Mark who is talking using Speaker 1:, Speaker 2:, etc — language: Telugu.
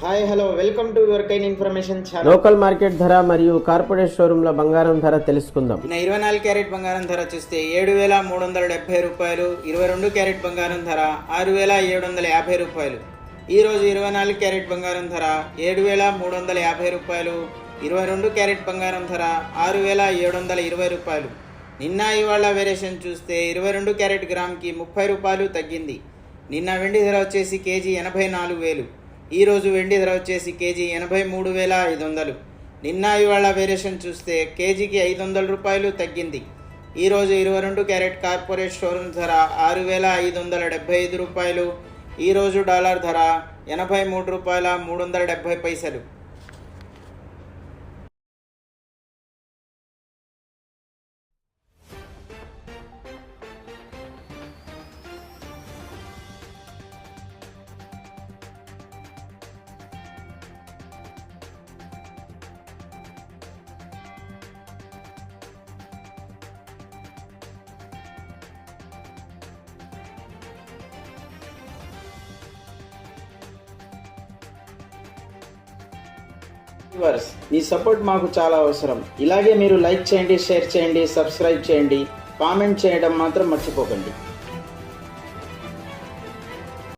Speaker 1: Hi hello welcome to your kine information channel.
Speaker 2: Local market ధర మరియు కార్పొరేట్ షోరూమ్ లో బంగారం ధర తెలుసుకుందాం.
Speaker 1: 24 క్యారెట్ బంగారం ధర చూస్తే 7,370 రూపాయలు. 22 క్యారెట్ బంగారం ధర 6,750 రూపాయలు. ఈ రోజు 24 క్యారెట్ బంగారం ధర 7,350 రూపాయలు. 22 క్యారెట్ బంగారం ధర 6,720 రూపాయలు. నిన్న ఇవాళ వేరియేషన్ చూస్తే 22 క్యారెట్ గ్రామ్కి 30 రూపాయలు తగ్గింది. నిన్న వెండి ధర వచ్చేసి కేజీ 84,000. ఈరోజు వెండి ధర వచ్చేసి కేజీ 83,500. నిన్న ఇవాళ వేరియేషన్ చూస్తే కేజీకి 500 రూపాయలు తగ్గింది. ఈరోజు 22 క్యారెట్ కార్పొరేట్ షోరూమ్ ధర 6,575 రూపాయలు. ఈరోజు డాలర్ ధర 83 రూపాయల 370 పైసలు. మీ సపోర్ట్ మాకు చాలా అవసరం. ఇలాగే మీరు లైక్ చేయండి, షేర్ చేయండి, సబ్స్క్రైబ్ చేయండి, కామెంట్ చేయడం మాత్రం మర్చిపోకండి.